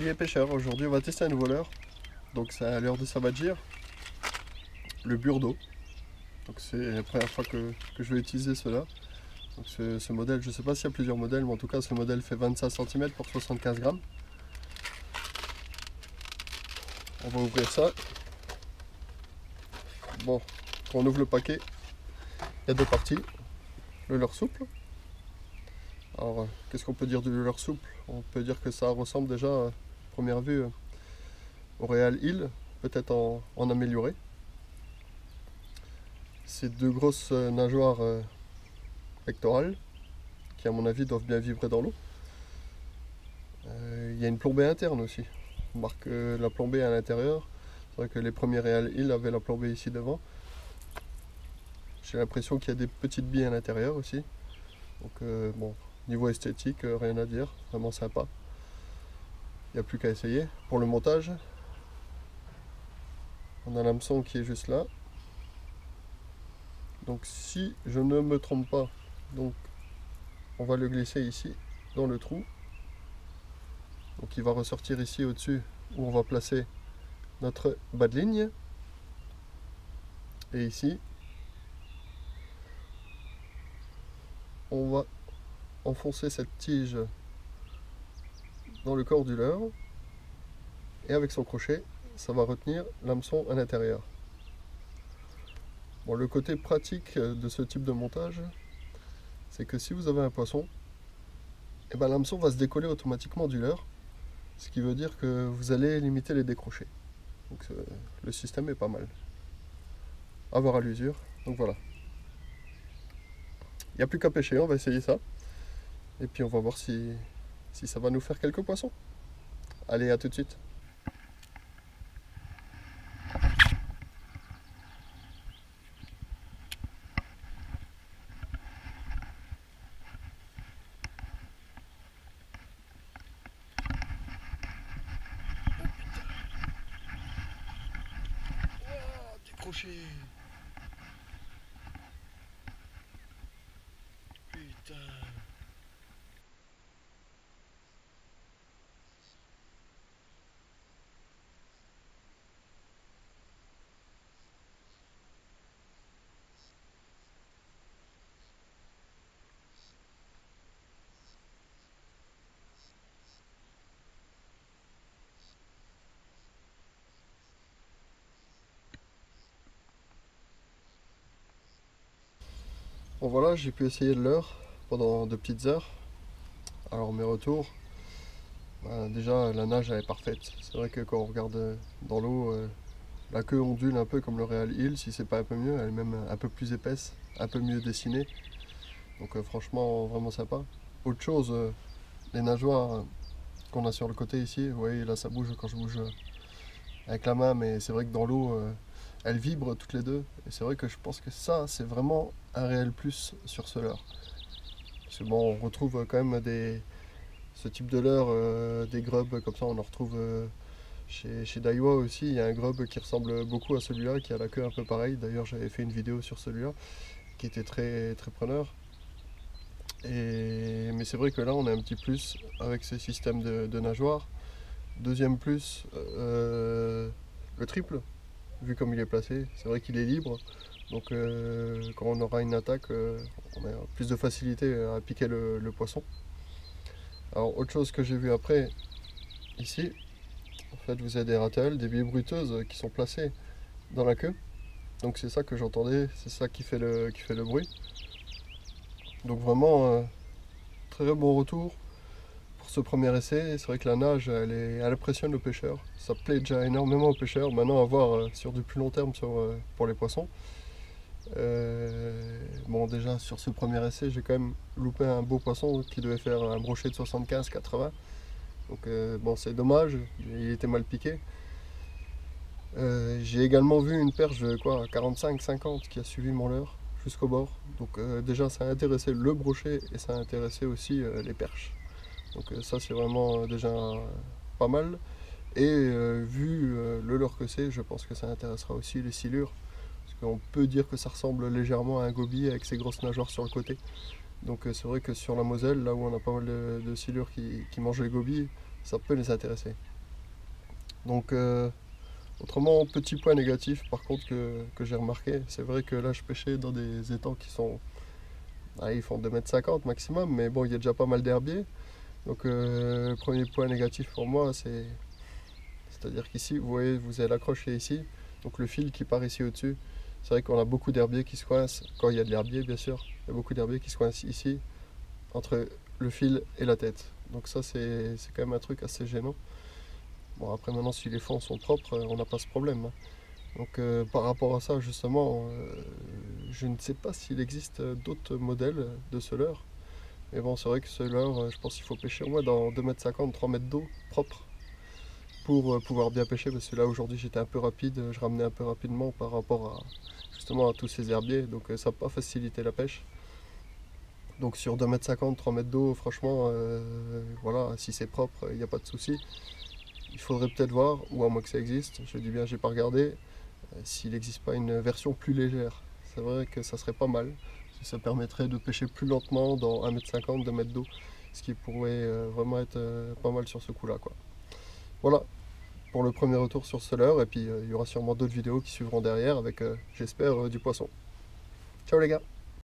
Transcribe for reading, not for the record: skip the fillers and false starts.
Salut les pêcheurs, aujourd'hui on va tester un nouveau leurre. Donc c'est un leurre de Savagir, le Burdo. Donc c'est la première fois que je vais utiliser cela. Donc ce modèle, je ne sais pas s'il y a plusieurs modèles, mais en tout cas ce modèle fait 25 cm pour 75 grammes. On va ouvrir ça. Bon, quand on ouvre le paquet, il y a deux parties. Le leurre souple. Alors qu'est-ce qu'on peut dire du leurre souple? On peut dire que ça ressemble déjà à première vue au Real Hill, peut-être en amélioré. Ces deux grosses nageoires pectorales qui à mon avis doivent bien vibrer dans l'eau. Il y a une plombée interne aussi. On remarque la plombée à l'intérieur. C'est vrai que les premiers Real Hill avaient la plombée ici devant. J'ai l'impression qu'il y a des petites billes à l'intérieur aussi. Donc bon, niveau esthétique, rien à dire, vraiment sympa. Il n'y a plus qu'à essayer. Pour le montage, on a l'hameçon qui est juste là. Donc si je ne me trompe pas, donc on va le glisser ici dans le trou. Donc il va ressortir ici au-dessus où on va placer notre bas de ligne. Et ici, on va enfoncer cette tige dans le corps du leurre. Et avec son crochet, ça va retenir l'hameçon à l'intérieur. Bon, le côté pratique de ce type de montage, c'est que si vous avez un poisson, et ben l'hameçon va se décoller automatiquement du leurre, ce qui veut dire que vous allez limiter les décrochés. Donc le système est pas mal. À voir à l'usure. Donc voilà. Il n'y a plus qu'à pêcher, on va essayer ça. Et puis on va voir si ça va nous faire quelques poissons. Allez, à tout de suite. Décroché. Putain. Bon voilà, j'ai pu essayer le leurre pendant 2 petites heures. Alors mes retours, déjà la nage elle est parfaite. C'est vrai que quand on regarde dans l'eau, la queue ondule un peu comme le Real Hill, si c'est pas un peu mieux, elle est même un peu plus épaisse, un peu mieux dessinée. Donc franchement vraiment sympa. Autre chose, les nageoires qu'on a sur le côté ici, vous voyez là ça bouge quand je bouge avec la main, mais c'est vrai que dans l'eau elles vibrent toutes les deux. Et c'est vrai que je pense que ça c'est vraiment un réel plus sur ce leurre. Parce que bon, on retrouve quand même ce type de leurre, des grubs comme ça, on en retrouve chez Daiwa aussi. Il y a un grub qui ressemble beaucoup à celui-là, qui a la queue un peu pareille. D'ailleurs j'avais fait une vidéo sur celui-là qui était très preneur. Mais c'est vrai que là on a un petit plus avec ce système de nageoires. Deuxième plus, le triple, vu comme il est placé, c'est vrai qu'il est libre. Donc quand on aura une attaque, on a plus de facilité à piquer le poisson. Alors autre chose que j'ai vu après, ici, en fait vous avez des rattles, des billes bruteuses qui sont placées dans la queue. Donc c'est ça que j'entendais, c'est ça qui fait le bruit. Donc vraiment très bon retour pour ce premier essai. C'est vrai que la nage elle impressionne le pêcheur. Ça plaît déjà énormément aux pêcheurs. Maintenant à voir sur du plus long terme pour les poissons. Bon déjà sur ce premier essai j'ai quand même loupé un beau poisson qui devait faire un brochet de 75-80. Donc bon c'est dommage, il était mal piqué. J'ai également vu une perche de quoi 45-50 qui a suivi mon leurre jusqu'au bord. Donc déjà ça a intéressé le brochet et ça a intéressé aussi les perches. Donc ça c'est vraiment déjà pas mal. Et vu le leurre que c'est, je pense que ça intéressera aussi les silures. Parce qu'on peut dire que ça ressemble légèrement à un gobier avec ses grosses nageoires sur le côté. Donc c'est vrai que sur la Moselle, là où on a pas mal de silures qui mangent les gobies, ça peut les intéresser. Donc autrement, petit point négatif par contre que j'ai remarqué, c'est vrai que là je pêchais dans des étangs qui sont, ils font 2,50 m maximum, mais bon, il y a déjà pas mal d'herbiers. Donc le premier point négatif pour moi, c'est-à-dire qu'ici, vous voyez, vous avez l'accroche qui est ici, donc le fil qui part ici au-dessus. C'est vrai qu'on a beaucoup d'herbiers qui se coincent, quand il y a de l'herbier bien sûr, il y a beaucoup d'herbiers qui se coincent ici, entre le fil et la tête. Donc ça c'est quand même un truc assez gênant. Bon après maintenant si les fonds sont propres, on n'a pas ce problème, hein. Donc par rapport à ça justement, je ne sais pas s'il existe d'autres modèles de ce leurre. Mais bon c'est vrai que ce leurre, je pense qu'il faut pêcher au moins dans 2,50 m, 3 mètres d'eau propre pour pouvoir bien pêcher. Parce que là aujourd'hui j'étais un peu rapide, je ramenais un peu rapidement par rapport à justement à tous ces herbiers. Donc ça n'a pas facilité la pêche. Donc sur 2,50 m, 3 mètres d'eau, franchement, voilà, si c'est propre, il n'y a pas de souci. Il faudrait peut-être voir, ou à moins que ça existe, je dis bien, j'ai pas regardé, s'il n'existe pas une version plus légère. C'est vrai que ça serait pas mal. Ça permettrait de pêcher plus lentement dans 1,50 m, 2 mètres d'eau. Ce qui pourrait vraiment être pas mal sur ce coup-là, quoi. Voilà pour le premier retour sur ce leurre. Et puis il y aura sûrement d'autres vidéos qui suivront derrière avec, j'espère, du poisson. Ciao les gars!